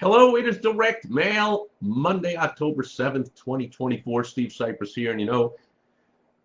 Hello, it is Direct Mail, Monday, October 7th, 2024. Steve Sipress here. And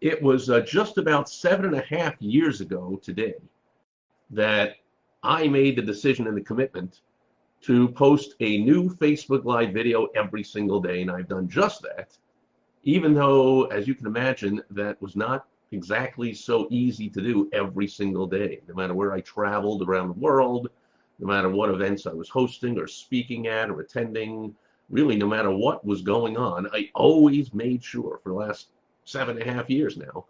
it was just about 7.5 years ago today that I made the decision and the commitment to post a new Facebook Live video every single day. And I've done just that, even though, as you can imagine, that was not exactly so easy to do every single day, no matter where I traveled around the world. No matter what events I was hosting or speaking at or attending, really no matter what was going on, I always made sure for the last 7.5 years now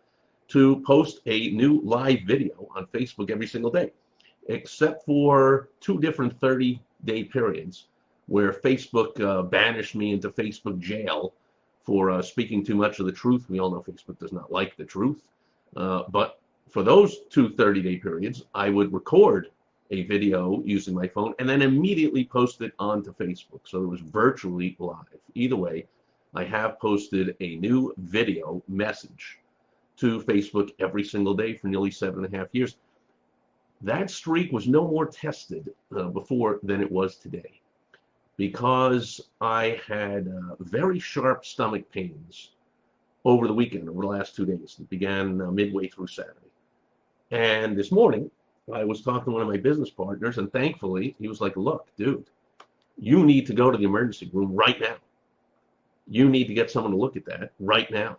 to post a new live video on Facebook every single day, except for two different 30-day periods where Facebook banished me into Facebook jail for speaking too much of the truth. We all know Facebook does not like the truth. But for those two 30-day periods, I would record a video using my phone and then immediately post it onto Facebook. So it was virtually live. Either way, I have posted a new video message to Facebook every single day for nearly 7.5 years. That streak was no more tested before than it was today, because I had very sharp stomach pains over the weekend, over the last 2 days. It began midway through Saturday. And this morning, I was talking to one of my business partners, and thankfully, he was like, look, dude, you need to go to the emergency room right now. You need to get someone to look at that right now.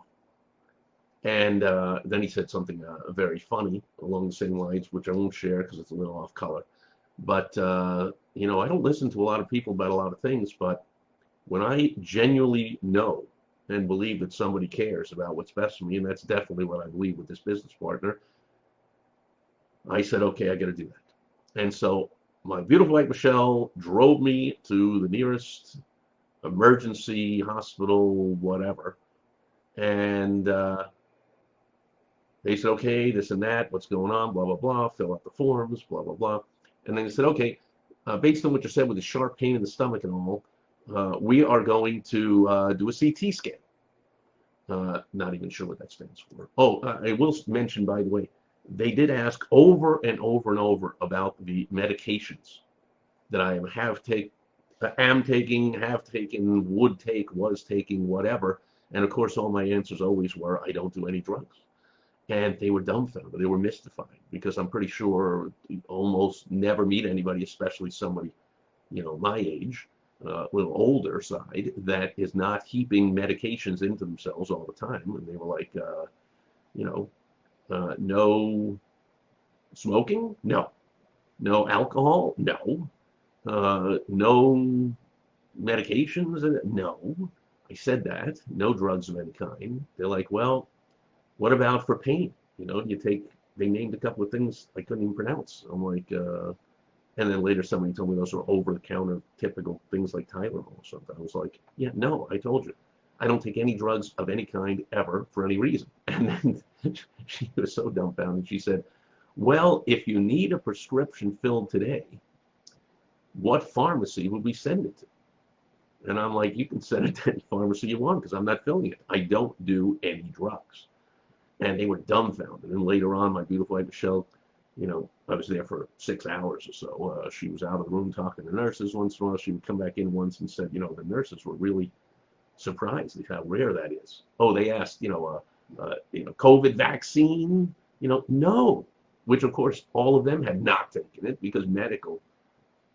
And then he said something very funny along the same lines, which I won't share because it's a little off color. But, I don't listen to a lot of people about a lot of things, but when I genuinely know and believe that somebody cares about what's best for me, and that's definitely what I believe with this business partner, I said, okay, I got to do that. And so my beautiful wife, Michelle, drove me to the nearest emergency hospital, whatever. And they said, okay, this and that, what's going on, blah, blah, blah, fill out the forms, blah, blah, blah. And then they said, okay, based on what you said with the sharp pain in the stomach and all, we are going to do a CT scan. Not even sure what that stands for. Oh, I will mention, by the way, they did ask over and over and over about the medications that I am taking, have taken, would take, was taking, whatever. And of course, all my answers always were, I don't do any drugs. And they were dumbfounded. They were mystified, because I'm pretty sure you almost never meet anybody, especially somebody, my age, a little older side, that is not heaping medications into themselves all the time. And they were like, no smoking? No. No alcohol? No. No medications? No. I said that. No drugs of any kind. They're like, well, what about for pain? They named a couple of things I couldn't even pronounce. I'm like, and then later somebody told me those were over-the-counter typical things like Tylenol or something. I was like, yeah, no, I told you. I don't take any drugs of any kind ever for any reason. And then she was so dumbfounded. She said, well, if you need a prescription filled today, what pharmacy would we send it to? And I'm like, you can send it to any pharmacy you want, because I'm not filling it. I don't do any drugs. And they were dumbfounded. And later on, my beautiful wife, Michelle, I was there for 6 hours or so. She was out of the room talking to nurses once in a while. She would come back in once and said, the nurses were really surprised at how rare that is. Oh, they asked, COVID vaccine? No. Which, of course, all of them had not taken it, because medical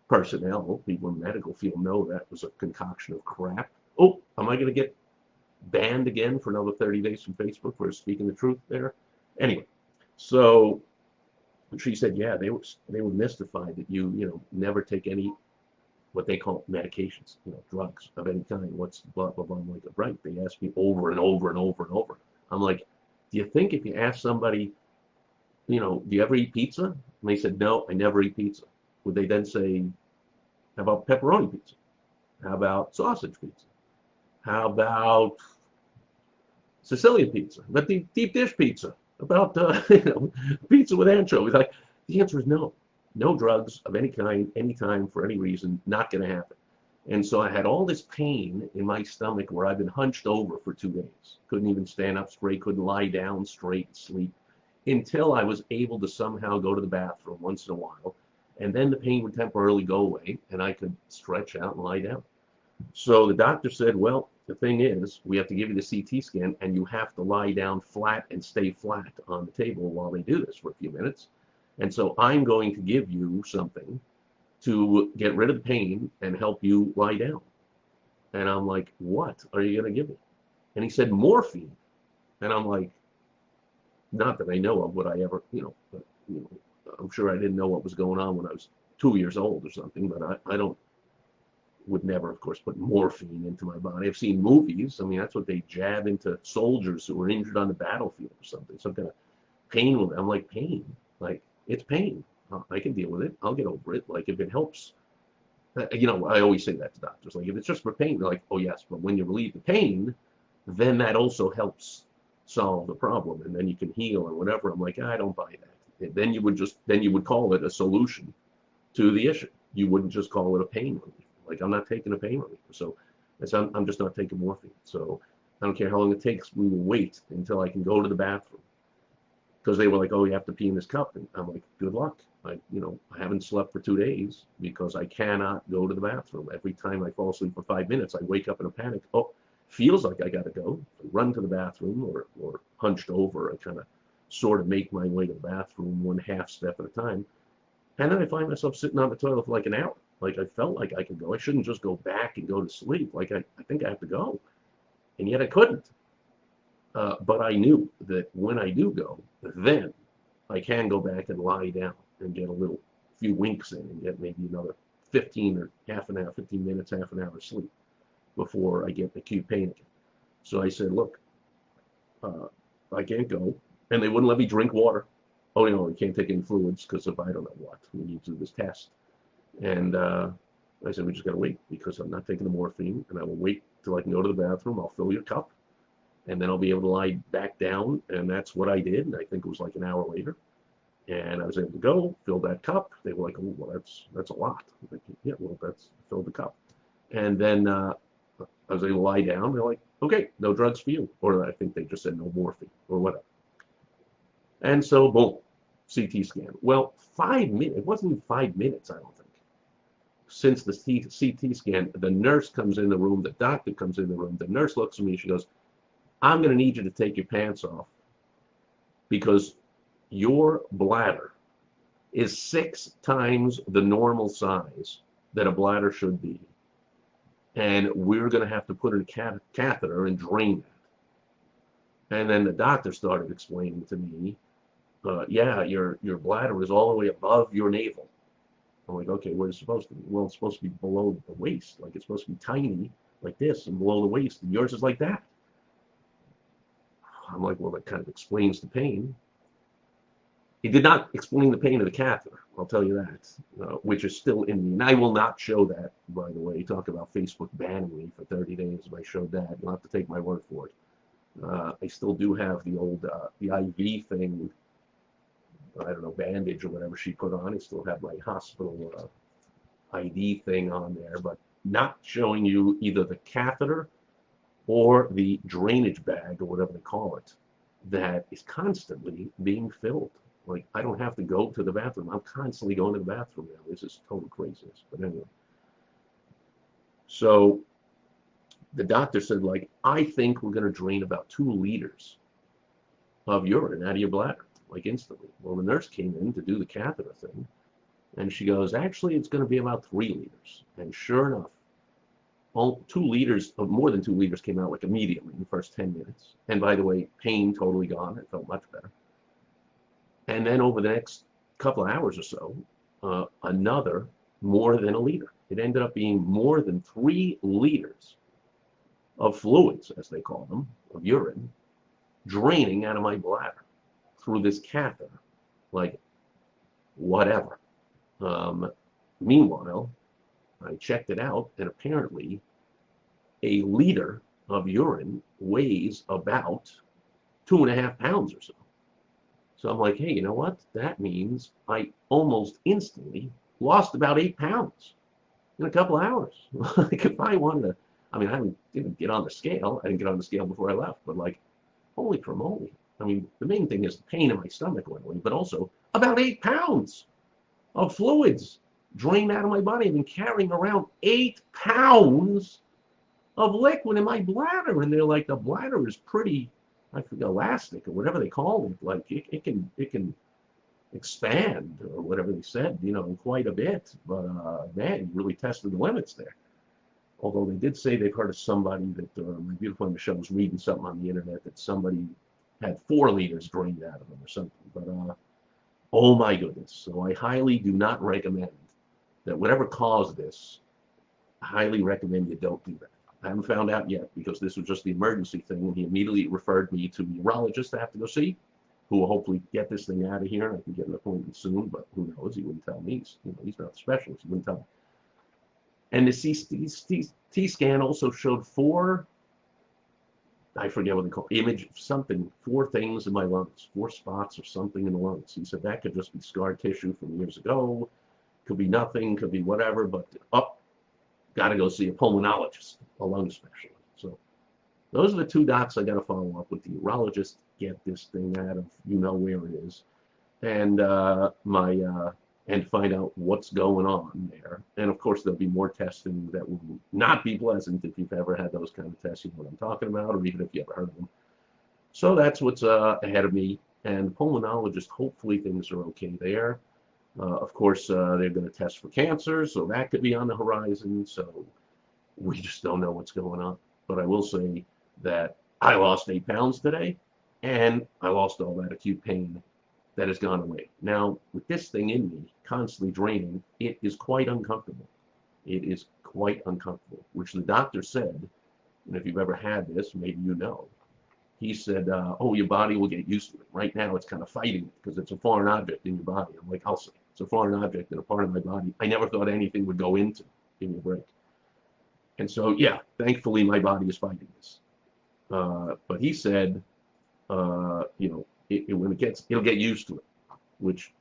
personnel, people in medical field, know that was a concoction of crap. Oh, am I going to get banned again for another 30 days from Facebook for speaking the truth there? Anyway, so she said, yeah, they were mystified that you never take any what they call medications, drugs of any kind. What's blah, blah, blah. I'm like, right. They asked me over and over and over and over. I'm like, do you think if you ask somebody, do you ever eat pizza? And they said, no, I never eat pizza. Would they then say, how about pepperoni pizza? How about sausage pizza? How about Sicilian pizza? About deep dish pizza? About, pizza with anchovies? Like, the answer is no. No drugs of any kind, anytime, for any reason, not going to happen. And so I had all this pain in my stomach where I've been hunched over for 2 days. Couldn't even stand up straight, couldn't lie down straight and sleep, until I was able to somehow go to the bathroom once in a while And then the pain would temporarily go away, and I could stretch out and lie down. So the doctor said, well, the thing is, we have to give you the CT scan, and you have to lie down flat and stay flat on the table while they do this for a few minutes. And so I'm going to give you something to get rid of the pain and help you lie down. And I'm like, what are you going to give me? And he said, morphine. And I'm like, not that I know of, would I ever, but, I'm sure I didn't know what was going on when I was 2 years old or something, but I would never, of course, put morphine into my body. I've seen movies. I mean, that's what they jab into soldiers who are injured on the battlefield or something, some kind of pain with it. I'm like, pain? Like, it's pain. I can deal with it. I'll get over it. Like, if it helps. I always say that to doctors. Like, if it's just for pain, they're like, oh, yes, but when you relieve the pain, then that also helps solve the problem, and then you can heal or whatever. I'm like, I don't buy that. Then you would call it a solution to the issue. You wouldn't just call it a pain relief. Like, I'm not taking a pain reliever, so I'm just not taking morphine. So I don't care how long it takes. We will wait until I can go to the bathroom, because they were like, oh, you have to pee in this cup, and I'm like, good luck. I haven't slept for 2 days because I cannot go to the bathroom. Every time I fall asleep for 5 minutes, I wake up in a panic. Oh, feels like I got to go. I run to the bathroom, or hunched over. I kind of sort of make my way to the bathroom one half step at a time. And then I find myself sitting on the toilet for like an hour. Like, I felt like I could go. I shouldn't just go back and go to sleep. Like, I think I have to go. And yet I couldn't. But I knew that when I do go, then I can go back and lie down and get a few winks in and get maybe another 15 or half an hour, 15 minutes, half an hour sleep before I get acute pain again. So I said, look, I can't go. And they wouldn't let me drink water. Oh, you can't take any fluids because of I don't know what. We need to do this test. And I said, we just got to wait, because I'm not taking the morphine, and I will wait till I can go to the bathroom. I'll fill your cup, and then I'll be able to lie back down. And that's what I did. And I think it was like an hour later. And I was able to go, fill that cup. They were like, oh, well, that's a lot. Like, yeah, well, that's fill the cup. And then I was able to lie down. They're like, okay, no drugs for you. Or I think they just said no morphine or whatever. And so, boom, CT scan. Well, 5 minutes, it wasn't even 5 minutes, I don't think. Since the CT scan, the nurse comes in the room, the doctor comes in the room, the nurse looks at me, she goes, I'm going to need you to take your pants off, because your bladder is 6 times the normal size that a bladder should be. And we're going to have to put in a catheter and drain that. And then the doctor started explaining to me, yeah, your bladder is all the way above your navel. I'm like, okay, where's it supposed to be? Well, it's supposed to be below the waist. Like, it's supposed to be tiny, like this, and below the waist. And yours is like that. I'm like, well, that kind of explains the pain. He did not explain the pain of the catheter, I'll tell you that, which is still in me. And I will not show that, by the way. Talk about Facebook banning me for 30 days if I showed that. You'll have to take my word for it. I still do have the old the IV thing, I don't know, bandage or whatever she put on. I still have my hospital ID thing on there, but not showing you either the catheter or the drainage bag or whatever they call it that is constantly being filled. Like, I don't have to go to the bathroom. I'm constantly going to the bathroom now. This is total craziness. But anyway. So the doctor said, like, I think we're going to drain about 2 liters of urine out of your bladder, like, instantly. Well, the nurse came in to do the catheter thing, and she goes, actually, it's going to be about 3 liters. And sure enough, all 2 liters, more than 2 liters came out like immediately in the first 10 minutes. And by the way, pain totally gone. It felt much better. And then over the next couple of hours or so, another more than a liter. It ended up being more than 3 liters of fluids, as they call them, of urine, draining out of my bladder through this catheter. Like, whatever. Meanwhile, I checked it out, and apparently a liter of urine weighs about 2.5 pounds or so. So I'm like, hey, you know what? That means I almost instantly lost about 8 pounds in a couple hours. Like, if I wanted to, I mean, I didn't get on the scale. I didn't get on the scale before I left, but like, holy promoli. I mean, the main thing is the pain in my stomach went away, but also about 8 pounds. of fluids drained out of my body. I've been carrying around 8 pounds of liquid in my bladder, and they're like, the bladder is pretty, I forget, elastic or whatever they call it. Like it can expand or whatever they said, quite a bit. But man, you really tested the limits there. Although they did say they've heard of somebody that my beautiful friend Michelle was reading something on the internet that somebody had 4 liters drained out of them or something. But oh my goodness! So I highly do not recommend that. Whatever caused this, I highly recommend you don't do that. I haven't found out yet because this was just the emergency thing, and he immediately referred me to a urologist I have to go see, who will hopefully get this thing out of here, and I can get an appointment soon. But who knows? He wouldn't tell me. He's not the specialist. He wouldn't tell me. And the CT scan also showed 4, I forget what they call it, image something, 4 things in my lungs, 4 spots or something in the lungs. He said that could just be scar tissue from years ago, could be nothing, could be whatever, but got to go see a pulmonologist, a lung specialist. So those are the 2 docs I got to follow up with. The urologist, get this thing out of where it is, and and find out what's going on there. And of course, there'll be more testing that will not be pleasant. If you've ever had those kind of tests, you know what I'm talking about, or even if you ever heard of them. So that's what's ahead of me. And pulmonologist, hopefully things are okay there. Of course, they're going to test for cancer, so that could be on the horizon. So we just don't know what's going on. But I will say that I lost 8 pounds today, and I lost all that acute pain that has gone away. Now, with this thing in me, constantly draining, it is quite uncomfortable. It is quite uncomfortable, which the doctor said, and if you've ever had this, maybe you know, he said, oh, your body will get used to it. Right now, it's kind of fighting because it's a foreign object in your body. I'm like, I'll say, it's a foreign object in a part of my body I never thought anything would go into. Give me a break. And so, yeah, thankfully, my body is fighting this. But he said, when it'll get used to it, which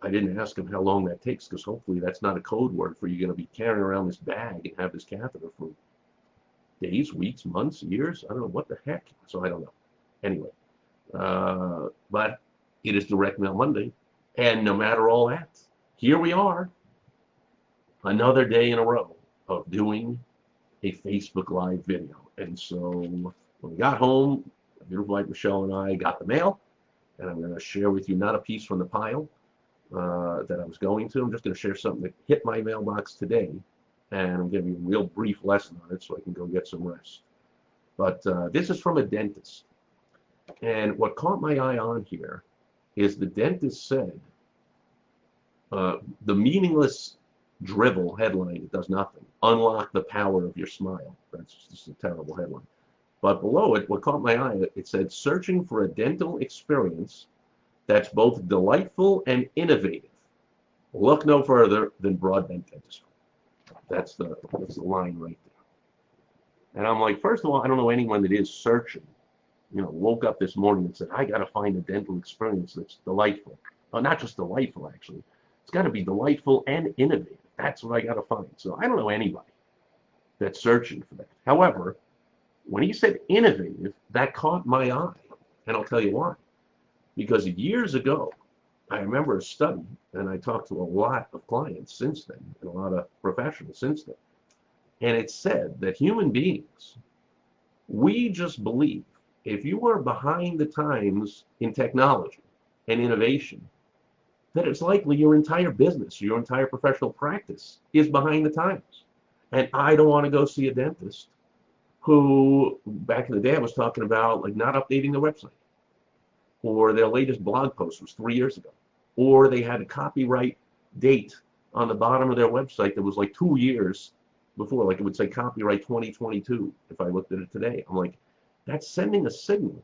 I didn't ask him how long that takes, because hopefully that's not a code word for you're going to be carrying around this bag and have this catheter for days, weeks, months, years. I don't know what the heck. So I don't know. Anyway, but it is Direct Mail Monday, and no matter all that, here we are, another day in a row of doing a Facebook Live video. And so when we got home, my beautiful wife Michelle and I got the mail, and I'm going to share with you not a piece from the pile that I was going to. I'm just going to share something that hit my mailbox today, and I'm giving you a real brief lesson on it so I can go get some rest. But this is from a dentist, and what caught my eye on here is the dentist said the meaningless drivel headline, it does nothing. Unlock the power of your smile. That's just a terrible headline. But below it, what caught my eye, it said, searching for a dental experience that's both delightful and innovative. Look no further than broadband dentistry. That's the line right there. And I'm like, first of all, I don't know anyone that is searching. Woke up this morning and said, I got to find a dental experience that's delightful. Well, not just delightful, actually. It's got to be delightful and innovative. That's what I got to find. So I don't know anybody that's searching for that. However, when he said innovative, that caught my eye. And I'll tell you why. Because years ago, I remember a study, and I talked to a lot of clients since then, and a lot of professionals since then. And it said that human beings, we just believe if you are behind the times in technology and innovation, that it's likely your entire business, your entire professional practice is behind the times. And I don't want to go see a dentist who, back in the day, I was talking about like not updating their website, or their latest blog post was 3 years ago, or they had a copyright date on the bottom of their website that was like 2 years before, like it would say copyright 2022 if I looked at it today. I'm like, that's sending a signal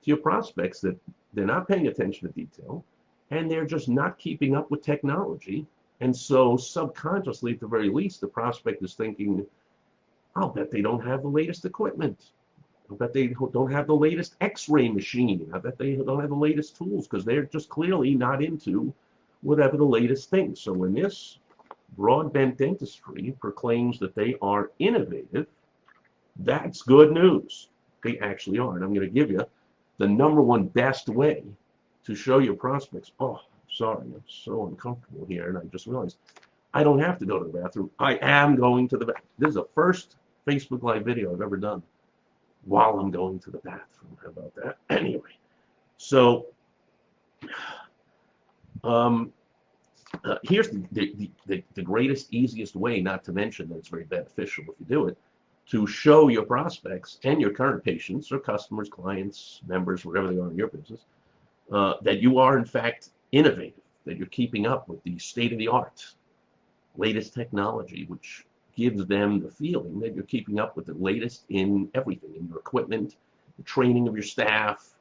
to your prospects that they're not paying attention to detail, and they're just not keeping up with technology. And so subconsciously, at the very least, the prospect is thinking, I'll bet they don't have the latest equipment. I bet they don't have the latest X-ray machine. I bet they don't have the latest tools, because they're just clearly not into whatever the latest thing. So when this broadband dentistry proclaims that they are innovative, that's good news. They actually are. And I'm going to give you the #1 best way to show your prospects, oh, Sorry, I'm so uncomfortable here, and I just realized I don't have to go to the bathroom. I am going to the bathroom. This is the first Facebook Live video I've ever done while I'm going to the bathroom. How about that? Anyway, so here's the greatest, easiest way, not to mention that it's very beneficial if you do it, to show your prospects and your current patients or customers, clients, members, whatever they are in your business, that you are in fact innovative, that you're keeping up with the state-of-the-art, latest technology, which gives them the feeling that you're keeping up with the latest in everything, in your equipment, the training of your staff,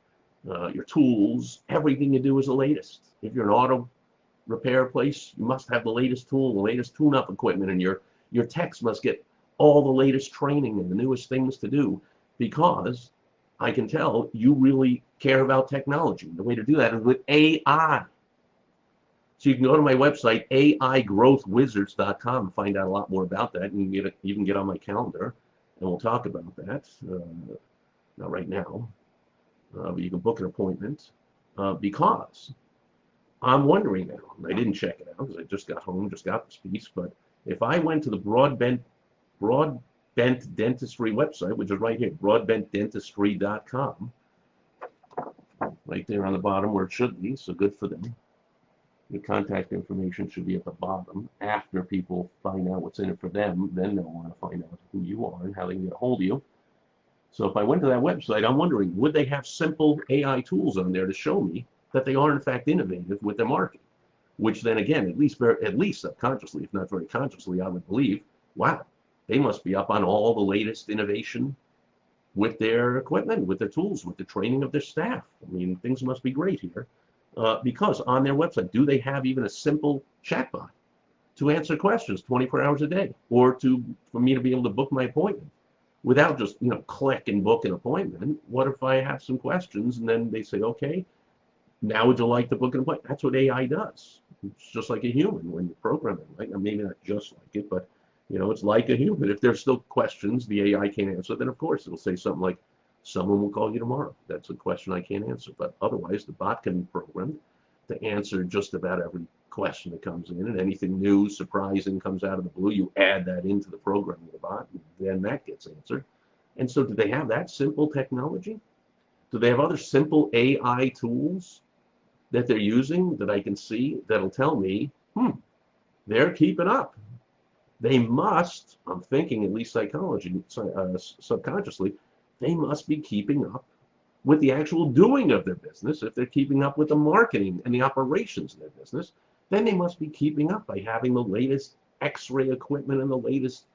your tools. Everything you do is the latest. If you're an auto repair place, you must have the latest tool, the latest tune-up equipment, and your techs must get all the latest training and the newest things to do, because I can tell you really care about technology. The way to do that is with AI. So you can go to my website, aigrowthwizards.com, and find out a lot more about that. And you can get on my calendar, and we'll talk about that. Not right now, but you can book an appointment, because I'm wondering now, and I didn't check it out because I just got home, just got this piece, but if I went to the Broadbent Dentistry website, which is right here, broadbentdentistry.com, right there on the bottom where it should be, so good for them. Your contact information should be at the bottom. After people find out what's in it for them, then they'll want to find out who you are and how they can get a hold of you. So if I went to that website, I'm wondering, would they have simple AI tools on there to show me that they are in fact innovative with their marketing? Which then again, at least subconsciously, if not very consciously, I would believe, wow, they must be up on all the latest innovation with their equipment, with their tools, with the training of their staff. I mean, things must be great here. Because on their website, do they have even a simple chatbot to answer questions 24 hours a day, or for me to be able to book my appointment without just, click and book an appointment? What if I have some questions and then they say, okay, now would you like to book an appointment? That's what AI does. It's just like a human when you program it, right? Maybe not just like it, but it's like a human. If there's still questions the AI can't answer, then of course it'll say something like, someone will call you tomorrow. That's a question I can't answer. But otherwise, the bot can be programmed to answer just about every question that comes in, and anything new, surprising comes out of the blue, you add that into the program of the bot, and then that gets answered. And so do they have that simple technology? Do they have other simple AI tools that they're using that I can see that'll tell me, they're keeping up? They must, I'm thinking, at least subconsciously, they must be keeping up with the actual doing of their business. If they're keeping up with the marketing and the operations of their business, then they must be keeping up by having the latest X-ray equipment and the latest,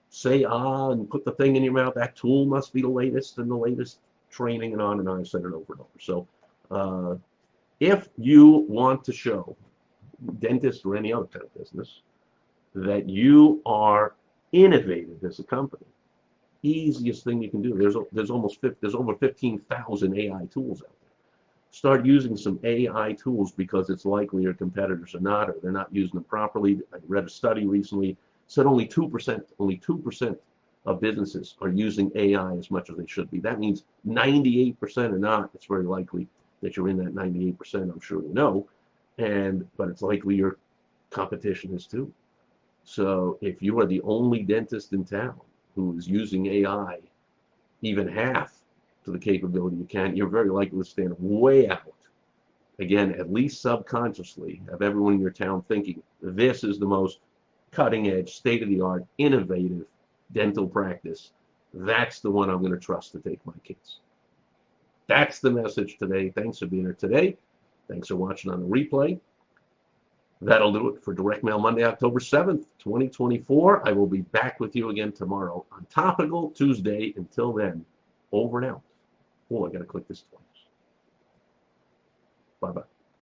say and put the thing in your mouth. That tool must be the latest and the latest training, and on and on. I said it over and over. So if you want to show dentists or any other kind of business that you are innovative as a company, easiest thing you can do. There's over 15,000 AI tools out there. Start using some AI tools, because it's likely your competitors are not, or they're not using them properly. I read a study recently said only 2% of businesses are using AI as much as they should be. That means 98% are not. It's very likely that you're in that 98%. I'm sure you know, but it's likely your competition is too. So if you are the only dentist in town who is using AI even half to the capability you can, you're very likely to stand way out. Again, at least subconsciously, of everyone in your town thinking, this is the most cutting edge, state-of-the-art, innovative dental practice. That's the one I'm going to trust to take my kids. That's the message today. Thanks for being here today. Thanks for watching on the replay. That'll do it for Direct Mail Monday, October 7th, 2024. I will be back with you again tomorrow on Topical Tuesday. Until then, over and out. Oh, I got to click this twice. Bye-bye.